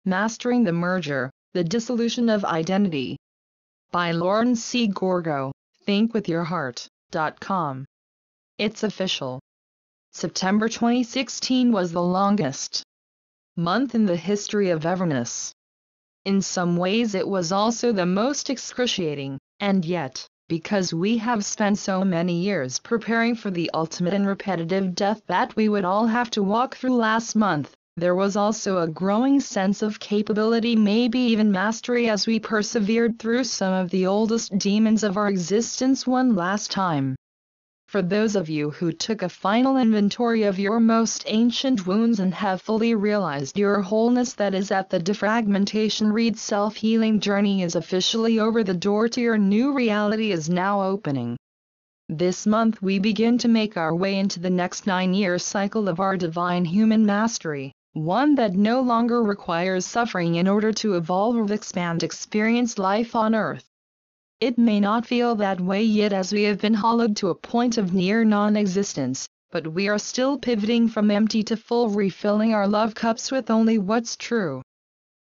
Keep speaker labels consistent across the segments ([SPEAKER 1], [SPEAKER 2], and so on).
[SPEAKER 1] Mastering the Merger, The Dissolution of Identity. By Lauren C. Gorgo, thinkwithyourheart.com. It's official. September 2016 was the longest month in the history of everness. In some ways it was also the most excruciating, and yet, because we have spent so many years preparing for the ultimate and repetitive death that we would all have to walk through last month, there was also a growing sense of capability, maybe even mastery, as we persevered through some of the oldest demons of our existence one last time. For those of you who took a final inventory of your most ancient wounds and have fully realized your wholeness, that is, at the defragmentation read self-healing journey is officially over, the door to your new reality is now opening. This month we begin to make our way into the next 9-year cycle of our divine human mastery, one that no longer requires suffering in order to evolve or expand experience life on Earth. It may not feel that way yet, as we have been hollowed to a point of near non-existence, but we are still pivoting from empty to full, refilling our love cups with only what's true.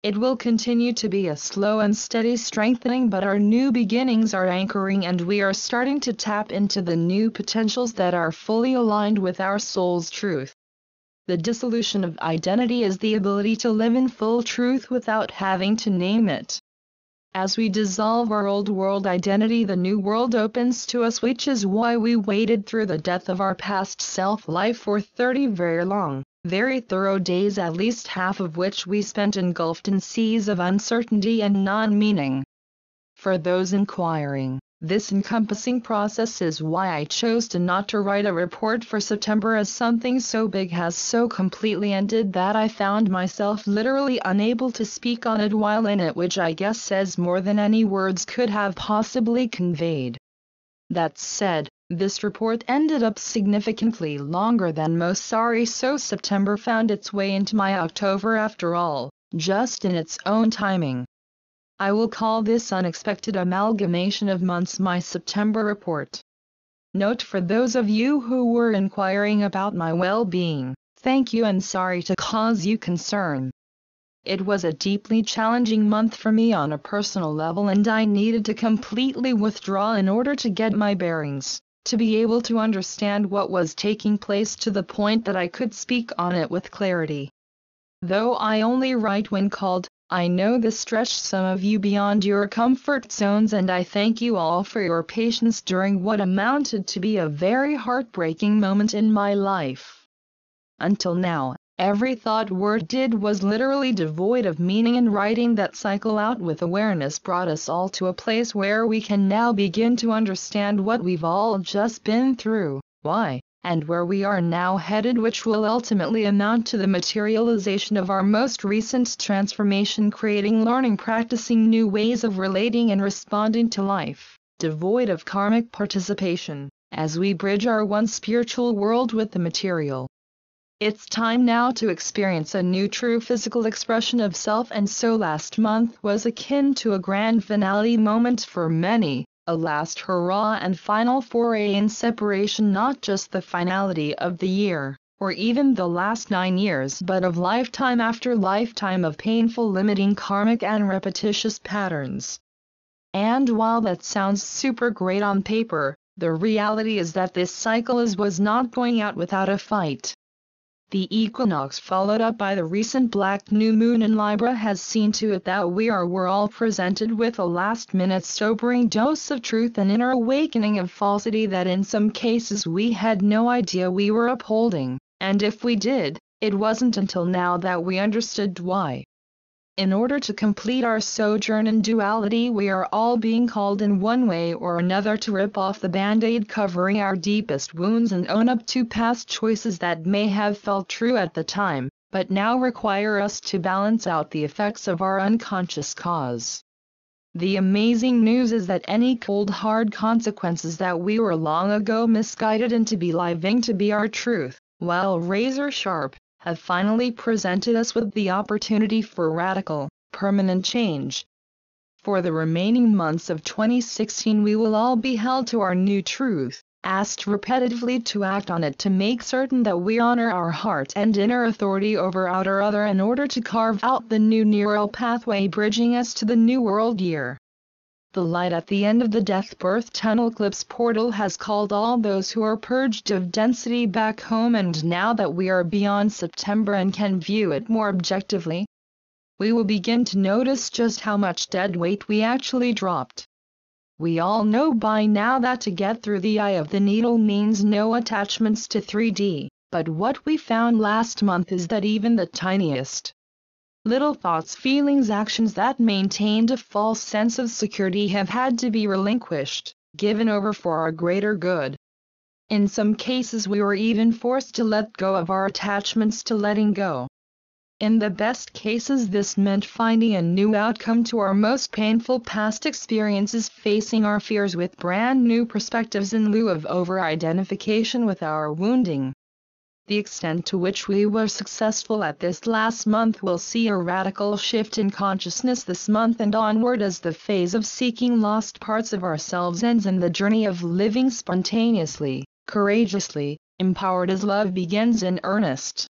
[SPEAKER 1] It will continue to be a slow and steady strengthening, but our new beginnings are anchoring, and we are starting to tap into the new potentials that are fully aligned with our soul's truth. The dissolution of identity is the ability to live in full truth without having to name it. As we dissolve our old world identity, the new world opens to us, which is why we waited through the death of our past self-life for 30 very long, very thorough days, at least half of which we spent engulfed in seas of uncertainty and non-meaning. For those inquiring, this encompassing process is why I chose not to write a report for September, as something so big has so completely ended that I found myself literally unable to speak on it while in it, which I guess says more than any words could have possibly conveyed. That said, this report ended up significantly longer than most, so September found its way into my October after all, just in its own timing. I will call this unexpected amalgamation of months my September report. Note: for those of you who were inquiring about my well-being, thank you and sorry to cause you concern. It was a deeply challenging month for me on a personal level, and I needed to completely withdraw in order to get my bearings, to be able to understand what was taking place to the point that I could speak on it with clarity. Though I only write when called, I know this stretched some of you beyond your comfort zones, and I thank you all for your patience during what amounted to be a very heartbreaking moment in my life. Until now, every thought, word, did was literally devoid of meaning, and writing that cycle out with awareness brought us all to a place where we can now begin to understand what we've all just been through, why, and where we are now headed, which will ultimately amount to the materialization of our most recent transformation, creating, learning, practicing new ways of relating and responding to life, devoid of karmic participation, as we bridge our one spiritual world with the material. It's time now to experience a new true physical expression of self, and so last month was akin to a grand finale moment for many, a last hurrah and final foray in separation, not just the finality of the year, or even the last 9 years, but of lifetime after lifetime of painful, limiting, karmic and repetitious patterns. And while that sounds super great on paper, the reality is that this cycle was not going out without a fight. The equinox, followed up by the recent black new moon in Libra, has seen to it that we're all presented with a last-minute sobering dose of truth, and inner awakening of falsity that in some cases we had no idea we were upholding, and if we did, it wasn't until now that we understood why. In order to complete our sojourn in duality, we are all being called in one way or another to rip off the band-aid covering our deepest wounds and own up to past choices that may have felt true at the time, but now require us to balance out the effects of our unconscious cause. The amazing news is that any cold hard consequences that we were long ago misguided into believing to be our truth, while razor sharp, have finally presented us with the opportunity for radical, permanent change. For the remaining months of 2016 we will all be held to our new truth, asked repetitively to act on it to make certain that we honor our heart and inner authority over outer other in order to carve out the new neural pathway bridging us to the new world year. The light at the end of the death-birth tunnel eclipse portal has called all those who are purged of density back home, and now that we are beyond September and can view it more objectively, we will begin to notice just how much dead weight we actually dropped. We all know by now that to get through the eye of the needle means no attachments to 3D, but what we found last month is that even the tiniest little thoughts, feelings, actions that maintained a false sense of security have had to be relinquished, given over for our greater good. In some cases we were even forced to let go of our attachments to letting go. In the best cases this meant finding a new outcome to our most painful past experiences, facing our fears with brand new perspectives in lieu of over-identification with our wounding. The extent to which we were successful at this last month will see a radical shift in consciousness this month and onward as the phase of seeking lost parts of ourselves ends and the journey of living spontaneously, courageously, empowered as love begins in earnest.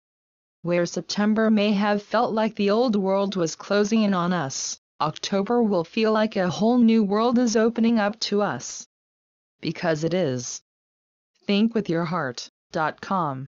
[SPEAKER 1] Where September may have felt like the old world was closing in on us, October will feel like a whole new world is opening up to us. Because it is. Thinkwithyourheart.com